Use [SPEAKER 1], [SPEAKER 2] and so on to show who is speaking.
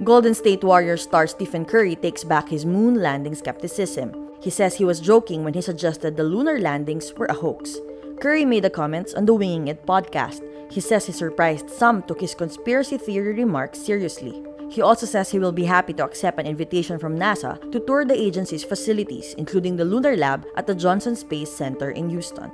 [SPEAKER 1] Golden State Warriors star Stephen Curry takes back his moon landing skepticism. He says he was joking when he suggested the lunar landings were a hoax. Curry made the comments on the Winging It podcast. He says he's surprised some took his conspiracy theory remarks seriously. He also says he will be happy to accept an invitation from NASA to tour the agency's facilities, including the Lunar Lab at the Johnson Space Center in Houston.